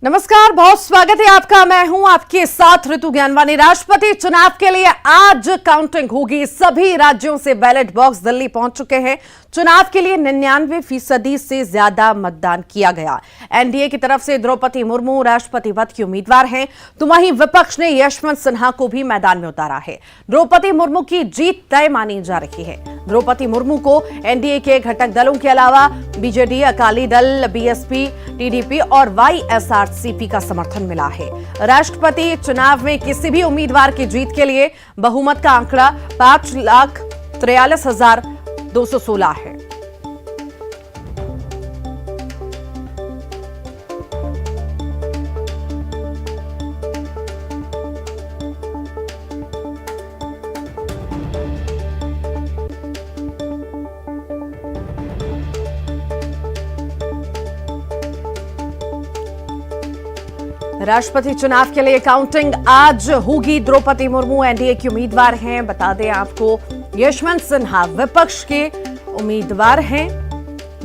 नमस्कार, बहुत स्वागत है आपका। मैं हूं आपके साथ ऋतु ज्ञानवानी। राष्ट्रपति चुनाव के लिए आज काउंटिंग होगी। सभी राज्यों से बैलेट बॉक्स दिल्ली पहुंच चुके हैं। चुनाव के लिए 99% से ज्यादा मतदान किया गया। एनडीए की तरफ से द्रौपदी मुर्मू राष्ट्रपति पद की उम्मीदवार हैं, तो वहीं विपक्ष ने यशवंत सिन्हा को भी मैदान में उतारा है। द्रौपदी मुर्मू की जीत तय मानी जा रही है। द्रौपदी मुर्मू को एनडीए के घटक दलों के अलावा BJD, Akali Dal, BSP, TDP और वाईएसआरसीपी का समर्थन मिला है। राष्ट्रपति चुनाव में किसी भी उम्मीदवार की जीत के लिए बहुमत का आंकड़ा 5,43,216 है। राष्ट्रपति चुनाव के लिए काउंटिंग आज होगी। द्रौपदी मुर्मू एनडीए की उम्मीदवार हैं। बता दें आपको, यशवंत सिन्हा विपक्ष के उम्मीदवार हैं।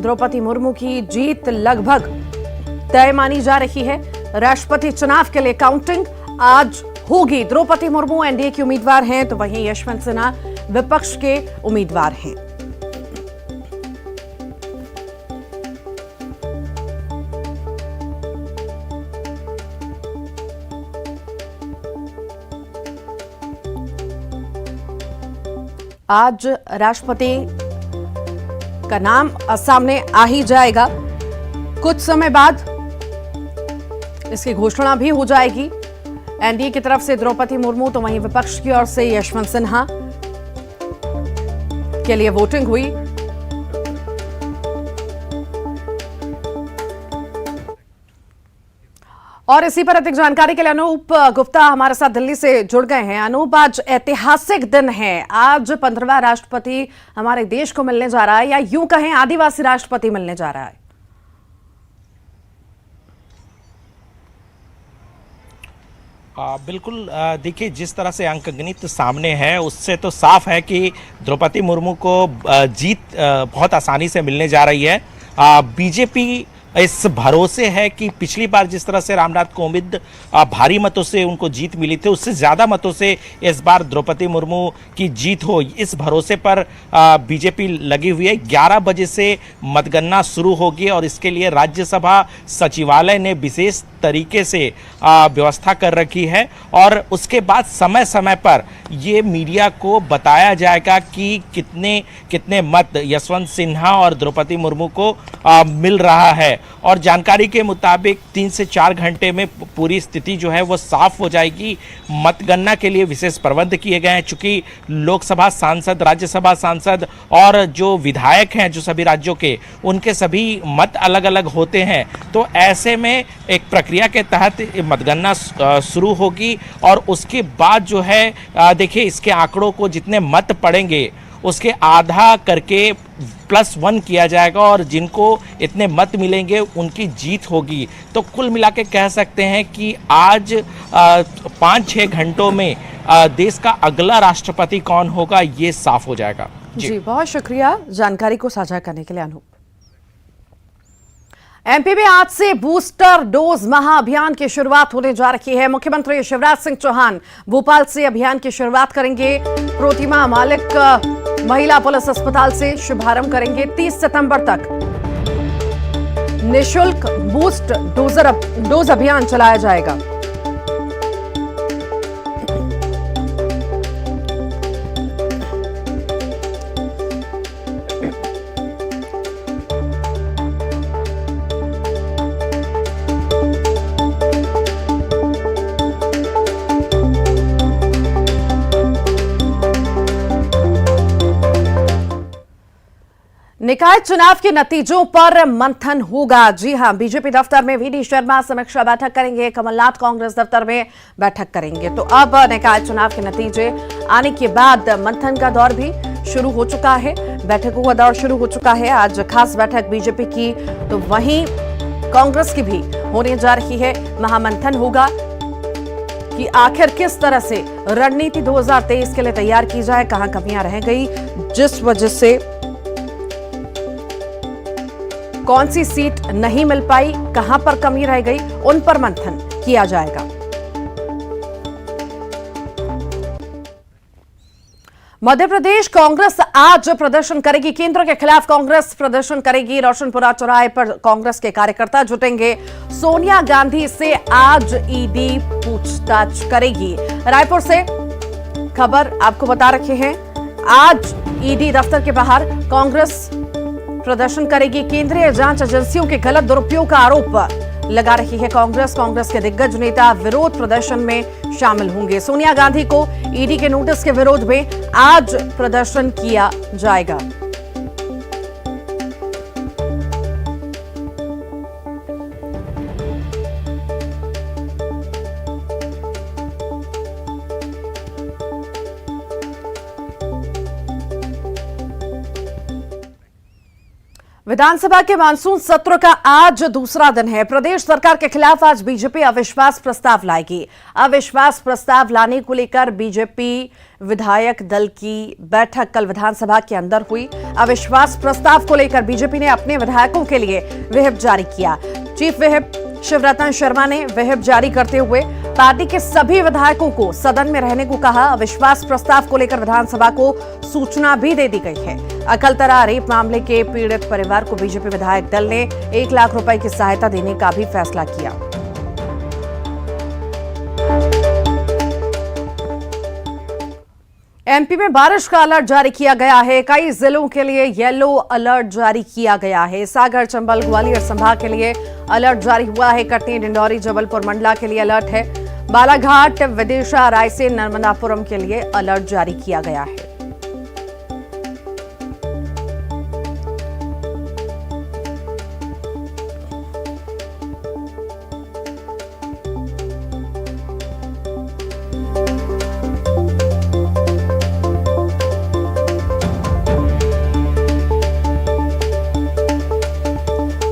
द्रौपदी मुर्मू की जीत लगभग तय मानी जा रही है। राष्ट्रपति चुनाव के लिए काउंटिंग आज होगी। द्रौपदी मुर्मू एनडीए की उम्मीदवार हैं, तो वहीं यशवंत सिन्हा विपक्ष के उम्मीदवार हैं। आज राष्ट्रपति का नाम सामने आ ही जाएगा। कुछ समय बाद इसकी घोषणा भी हो जाएगी। एनडीए की तरफ से द्रौपदी मुर्मू, तो वहीं विपक्ष की ओर से यशवंत सिन्हा के लिए वोटिंग हुई। और इसी पर अधिक जानकारी के लिए अनूप गुप्ता हमारे साथ दिल्ली से जुड़ गए हैं। अनूप, आज ऐतिहासिक दिन है। आज 15वां राष्ट्रपति हमारे देश को मिलने जा रहा है, या यूं कहें आदिवासी राष्ट्रपति मिलने जा रहा है। बिल्कुल, देखिए, जिस तरह से अंकगणित सामने है उससे तो साफ है कि द्रौपदी मुर्मू को जीत बहुत आसानी से मिलने जा रही है। बीजेपी इस भरोसे है कि पिछली बार जिस तरह से रामनाथ कोविंद भारी मतों से उनको जीत मिली थी, उससे ज़्यादा मतों से इस बार द्रौपदी मुर्मू की जीत हो, इस भरोसे पर बीजेपी लगी हुई है। 11 बजे से मतगणना शुरू होगी और इसके लिए राज्यसभा सचिवालय ने विशेष तरीके से व्यवस्था कर रखी है। और उसके बाद समय समय पर ये मीडिया को बताया जाएगा कि कितने कितने मत यशवंत सिन्हा और द्रौपदी मुर्मू को मिल रहा है। और जानकारी के मुताबिक 3 से 4 घंटे में पूरी स्थिति जो है वो साफ हो जाएगी। मतगणना के लिए विशेष प्रबंध किए गए हैं। चूंकि लोकसभा सांसद, राज्यसभा सांसद और जो विधायक हैं जो सभी राज्यों के, उनके सभी मत अलग अलग होते हैं, तो ऐसे में एक प्रक्रिया के तहत मतगणना शुरू होगी। और उसके बाद जो है, देखिए, इसके आंकड़ों को जितने मत पड़ेंगे उसके आधा करके +1 किया जाएगा और जिनको इतने मत मिलेंगे उनकी जीत होगी। तो कुल मिला के कह सकते हैं कि आज 5-6 घंटों में देश का अगला राष्ट्रपति कौन होगा ये साफ हो जाएगा। जी, बहुत शुक्रिया जानकारी को साझा करने के लिए अनूप। एमपी में आज से बूस्टर डोज महाअभियान की शुरुआत होने जा रही है। मुख्यमंत्री शिवराज सिंह चौहान भोपाल से अभियान की शुरुआत करेंगे। प्रोतिमा मालिक महिला पुलिस अस्पताल से शुभारंभ करेंगे। 30 सितंबर तक निःशुल्क बूस्ट डोज अभियान चलाया जाएगा। निकाय चुनाव के नतीजों पर मंथन होगा। जी हां, बीजेपी दफ्तर में वीडी शर्मा समीक्षा बैठक करेंगे। कमलनाथ कांग्रेस दफ्तर में बैठक करेंगे। तो अब निकाय चुनाव के नतीजे आने के बाद मंथन का दौर भी शुरू हो चुका है। बैठकों का दौर शुरू हो चुका है। आज खास बैठक बीजेपी की, तो वहीं कांग्रेस की भी होने जा रही है। महामंथन होगा कि आखिर किस तरह से रणनीति 2023 के लिए तैयार की जाए, कहां कमियां रह गई जिस वजह से कौन सी सीट नहीं मिल पाई, कहां पर कमी रह गई, उन पर मंथन किया जाएगा। मध्य प्रदेश कांग्रेस आज प्रदर्शन करेगी। केंद्र के खिलाफ कांग्रेस प्रदर्शन करेगी। रोशनपुरा चौराहे पर कांग्रेस के कार्यकर्ता जुटेंगे। सोनिया गांधी से आज ईडी पूछताछ करेगी। रायपुर से खबर आपको बता रखे हैं। आज ईडी दफ्तर के बाहर कांग्रेस प्रदर्शन करेगी। केंद्रीय जांच एजेंसियों के गलत दुरुपयोग का आरोप लगा रही है कांग्रेस। कांग्रेस के दिग्गज नेता विरोध प्रदर्शन में शामिल होंगे। सोनिया गांधी को ईडी के नोटिस के विरोध में आज प्रदर्शन किया जाएगा। विधानसभा के मानसून सत्र का आज दूसरा दिन है। प्रदेश सरकार के खिलाफ आज बीजेपी अविश्वास प्रस्ताव लाएगी। अविश्वास प्रस्ताव लाने को लेकर बीजेपी विधायक दल की बैठक कल विधानसभा के अंदर हुई। अविश्वास प्रस्ताव को लेकर बीजेपी ने अपने विधायकों के लिए व्हिप जारी किया। चीफ व्हिप शिवरतन शर्मा ने व्हिप जारी करते हुए पार्टी के सभी विधायकों को सदन में रहने को कहा। अविश्वास प्रस्ताव को लेकर विधानसभा को सूचना भी दे दी गई है। अकलतरा रेप मामले के पीड़ित परिवार को बीजेपी विधायक दल ने 1 लाख रुपए की सहायता देने का भी फैसला किया। एमपी में बारिश का अलर्ट जारी किया गया है। कई जिलों के लिए येलो अलर्ट जारी किया गया है। सागर, चंबल, ग्वालियर संभाग के लिए अलर्ट जारी हुआ है। कटनी, डिंडौरी, जबलपुर, मंडला के लिए अलर्ट है। बालाघाट, विदिशा, रायसेन, नर्मदापुरम के लिए अलर्ट जारी किया गया है।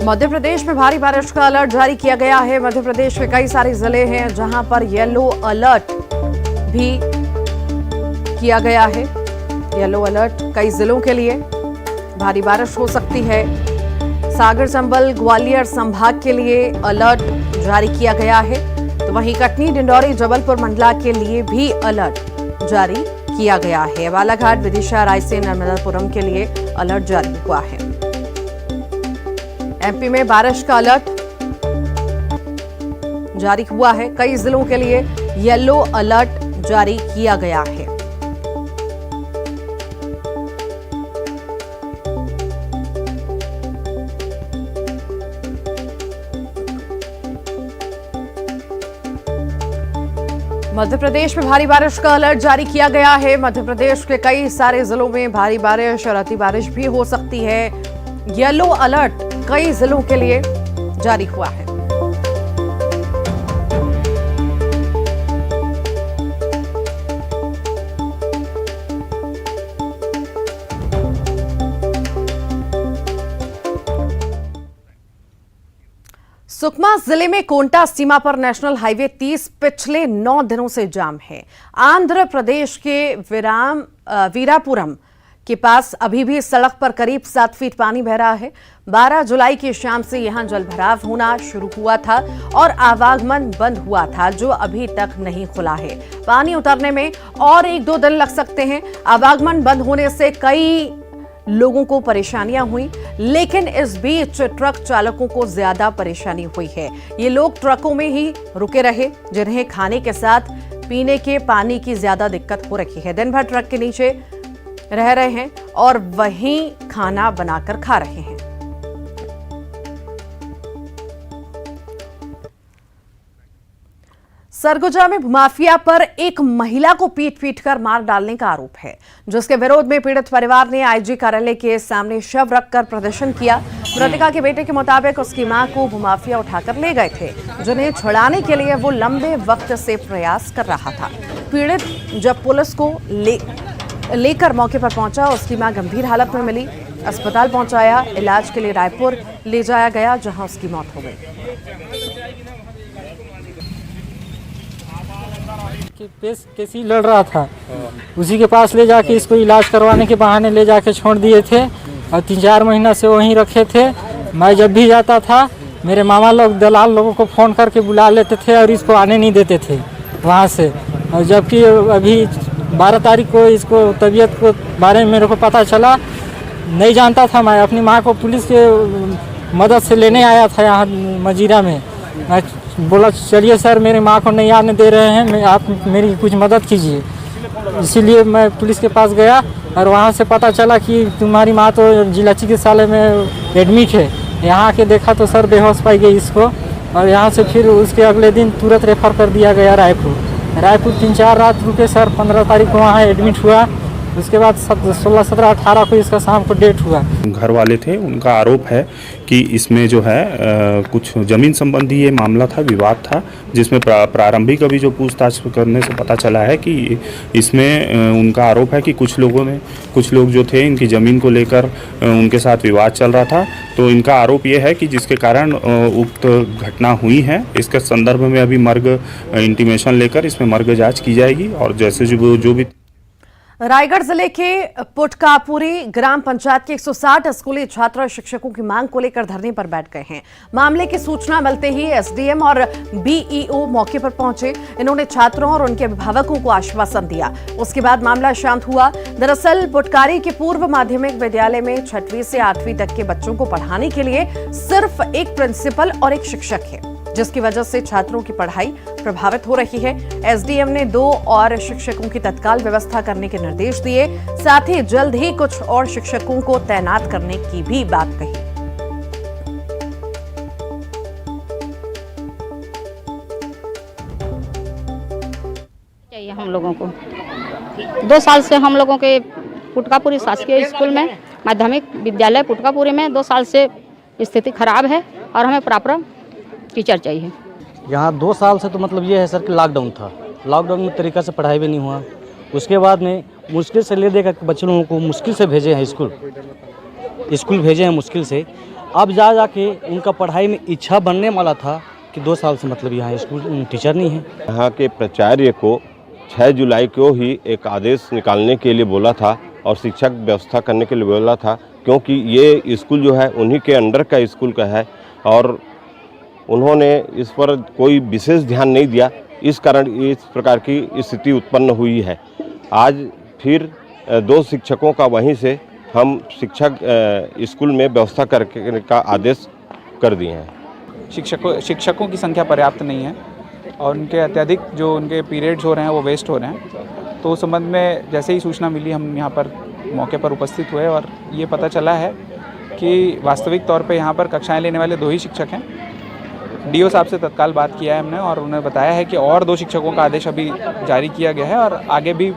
मध्य प्रदेश में भारी बारिश का अलर्ट जारी किया गया है। मध्य प्रदेश के कई सारे जिले हैं जहां पर येलो अलर्ट भी किया गया है। येलो अलर्ट कई जिलों के लिए भारी बारिश हो सकती है। सागर, चंबल, ग्वालियर संभाग के लिए अलर्ट जारी किया गया है। तो वहीं कटनी, डिंडौरी, जबलपुर, मंडला के लिए भी अलर्ट जारी किया गया है। बालाघाट, विदिशा, रायसेन, नर्मदापुरम के लिए अलर्ट जारी हुआ है। एमपी में बारिश का अलर्ट जारी हुआ है। कई जिलों के लिए येलो अलर्ट जारी किया गया है। मध्य प्रदेश में भारी बारिश का अलर्ट जारी किया गया है। मध्य प्रदेश के कई सारे जिलों में भारी बारिश और अति बारिश भी हो सकती है। येलो अलर्ट कई जिलों के लिए जारी हुआ है। सुकमा जिले में कोंटा सीमा पर नेशनल हाईवे 30 पिछले 9 दिनों से जाम है। आंध्र प्रदेश के वीरापुरम के पास अभी भी सड़क पर करीब 7 फीट पानी बह रहा है। 12 जुलाई की शाम से यहां जलभराव होना शुरू हुआ था और आवागमन बंद हुआ था, जो अभी तक नहीं खुला है। पानी उतरने में और 1-2 दिन लग सकते हैं। आवागमन बंद होने से कई लोगों को परेशानियां हुई, लेकिन इस बीच ट्रक चालकों को ज्यादा परेशानी हुई है। ये लोग ट्रकों में ही रुके रहे, जिन्हें खाने के साथ पीने के पानी की ज्यादा दिक्कत हो रही है। दिन भर ट्रक के नीचे रह रहे हैं और वहीं खाना बनाकर खा रहे हैं। सरगुजा में भूमाफिया पर एक महिला को पीट कर मार डालने का आरोप है, जिसके विरोध में पीड़ित परिवार ने आईजी कार्यालय के सामने शव रखकर प्रदर्शन किया। मृतका के बेटे के मुताबिक उसकी मां को भूमाफिया उठाकर ले गए थे, जिन्हें छुड़ाने के लिए वो लंबे वक्त से प्रयास कर रहा था। पीड़ित जब पुलिस को लेकर मौके पर पहुंचा, उसकी मां गंभीर हालत में मिली। अस्पताल पहुंचाया, इलाज के लिए रायपुर ले जाया गया, जहां उसकी मौत हो गई। केस ही लड़ रहा था, उसी के पास ले जाके इसको इलाज करवाने के बहाने ले जाके छोड़ दिए थे और 3-4 महीना से वहीं रखे थे। मैं जब भी जाता था मेरे मामा लोग दलाल लोगों को फ़ोन करके बुला लेते थे और इसको आने नहीं देते थे वहाँ से। और जबकि अभी 12 तारीख को इसको तबीयत को बारे में मेरे को पता चला, नहीं जानता था मैं। अपनी माँ को पुलिस के मदद से लेने आया था यहाँ मजीरा में। मैं बोला चलिए सर, मेरी माँ को नहीं आने दे रहे हैं, आप मेरी कुछ मदद कीजिए। इसीलिए मैं पुलिस के पास गया और वहाँ से पता चला कि तुम्हारी माँ तो जिला चिकित्सालय में एडमिट है। यहाँ आके देखा तो सर बेहोश पाई गई इसको, और यहाँ से फिर उसके अगले दिन तुरंत रेफर कर दिया गया रायपुर 3-4 रात रुके सर। 15 तारीख को वहाँ एडमिट हुआ। उसके बाद 16, 17, 18 को इसका शाम को डेट हुआ। घर वाले थे, उनका आरोप है कि इसमें जो है कुछ ज़मीन संबंधी ये मामला था, विवाद था, जिसमें प्रारंभिक अभी जो पूछताछ करने से पता चला है कि इसमें उनका आरोप है कि कुछ लोग जो थे इनकी ज़मीन को लेकर उनके साथ विवाद चल रहा था। तो इनका आरोप ये है कि जिसके कारण उक्त घटना हुई है, इसके संदर्भ में अभी मर्ग इंटीमेशन लेकर इसमें मर्ग जाँच की जाएगी। और जैसे जो भी रायगढ़ जिले के पुटकापुरी ग्राम पंचायत के 160 स्कूली छात्र शिक्षकों की मांग को लेकर धरने पर बैठ गए हैं। मामले की सूचना मिलते ही एसडीएम और बीईओ मौके पर पहुंचे। इन्होंने छात्रों और उनके अभिभावकों को आश्वासन दिया। उसके बाद मामला शांत हुआ। दरअसल पुटकारी के पूर्व माध्यमिक विद्यालय में 6वीं से 8वीं तक के बच्चों को पढ़ाने के लिए सिर्फ एक प्रिंसिपल और एक शिक्षक है, जिसकी वजह से छात्रों की पढ़ाई प्रभावित हो रही है। एसडीएम ने 2 और शिक्षकों की तत्काल व्यवस्था करने के निर्देश दिए। साथ ही जल्द ही कुछ और शिक्षकों को तैनात करने की भी बात कही। चाहिए हम लोगों को 2 साल से हम लोगों के पुटकापुरी शासकीय स्कूल में माध्यमिक विद्यालय पुटकापुरी में 2 साल से स्थिति खराब है और हमें प्रॉपर टीचर चाहिए। यहाँ 2 साल से तो मतलब ये है सर कि लॉकडाउन था। लॉकडाउन में तरीका से पढ़ाई भी नहीं हुआ। उसके बाद में मुश्किल से ले देकर बच्चों लोगों को मुश्किल से भेजे हैं स्कूल भेजे हैं मुश्किल से। अब जाके उनका पढ़ाई में इच्छा बनने वाला था कि 2 साल से मतलब यहाँ स्कूल टीचर नहीं है। यहाँ के प्राचार्य को 6 जुलाई को ही एक आदेश निकालने के लिए बोला था और शिक्षक व्यवस्था करने के लिए बोला था, क्योंकि ये स्कूल जो है उन्हीं के अंडर का स्कूल का है और उन्होंने इस पर कोई विशेष ध्यान नहीं दिया। इस कारण इस प्रकार की स्थिति उत्पन्न हुई है। आज फिर 2 शिक्षकों का वहीं से हम शिक्षक स्कूल में व्यवस्था करने का आदेश कर दिए हैं। शिक्षकों की संख्या पर्याप्त नहीं है और उनके अत्यधिक जो उनके पीरियड्स हो रहे हैं वो वेस्ट हो रहे हैं। तो उस संबंध में जैसे ही सूचना मिली हम यहाँ पर मौके पर उपस्थित हुए और ये पता चला है कि वास्तविक तौर पे यहाँ पर कक्षाएं लेने वाले 2 ही शिक्षक हैं। डीओ साहब से तत्काल बात किया है हमने और उन्हें बताया है कि और 2 शिक्षकों का आदेश अभी जारी किया गया है और आगे भी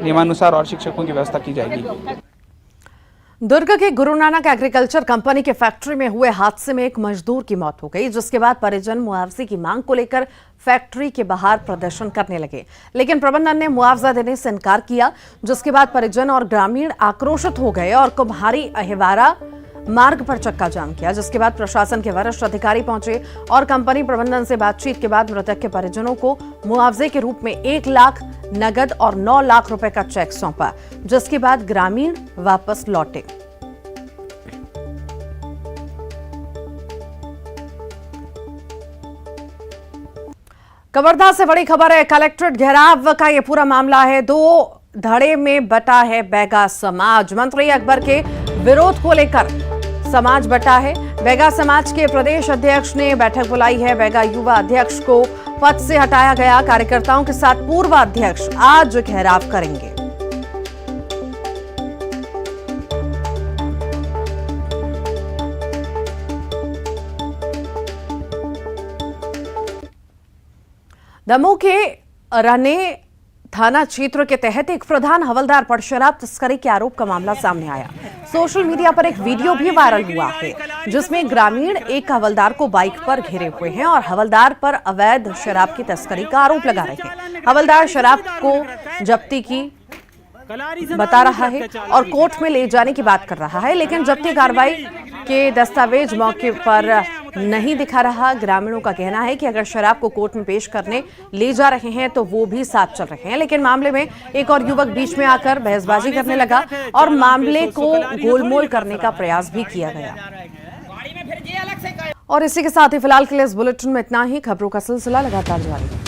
नियमानुसार और शिक्षकों की व्यवस्था की जाएगी। दुर्ग के गुरु नानक एग्रीकल्चर कंपनी के फैक्ट्री में हुए हादसे में एक मजदूर की मौत हो गई, जिसके बाद परिजन मुआवजे की मांग को लेकर फैक्ट्री के बाहर प्रदर्शन करने लगे, लेकिन प्रबंधन ने मुआवजा देने से इनकार किया, जिसके बाद परिजन और ग्रामीण आक्रोशित हो गए और कुम्हारी अहिवारा मार्ग पर चक्का जाम किया, जिसके बाद प्रशासन के वरिष्ठ अधिकारी पहुंचे और कंपनी प्रबंधन से बातचीत के बाद मृतक के परिजनों को मुआवजे के रूप में 1 लाख नगद और 9 लाख रुपए का चेक सौंपा, जिसके बाद ग्रामीण वापस लौटे। कवर्धा से बड़ी खबर है। कलेक्ट्रेट घेराव का ये पूरा मामला है। 2 धड़े में बटा है बैगा समाज। मंत्री अकबर के विरोध को लेकर समाज बटा है। बैगा समाज के प्रदेश अध्यक्ष ने बैठक बुलाई है। बैगा युवा अध्यक्ष को पद से हटाया गया। कार्यकर्ताओं के साथ पूर्व अध्यक्ष आज घेराव करेंगे। दमोह के रहने थाना क्षेत्र के तहत एक प्रधान हवलदार पर शराब तस्करी के आरोप का मामला सामने आया। सोशल मीडिया पर एक वीडियो भी वायरल हुआ है, जिसमें ग्रामीण एक हवलदार को बाइक पर घेरे हुए हैं और हवलदार पर अवैध शराब की तस्करी का आरोप लगा रहे हैं। हवलदार शराब को जब्ती की बता रहा है और कोर्ट में ले जाने की बात कर रहा है, लेकिन जब्ती कार्रवाई के दस्तावेज मौके पर नहीं दिखा रहा। ग्रामीणों का कहना है कि अगर शराब को कोर्ट में पेश करने ले जा रहे हैं तो वो भी साथ चल रहे हैं, लेकिन मामले में एक और युवक बीच में आकर बहसबाजी करने लगा और मामले को गोलमोल करने का प्रयास भी किया गया। और इसी के साथ ही फिलहाल के लिए इस बुलेटिन में इतना ही। खबरों का सिलसिला लगातार जारी है।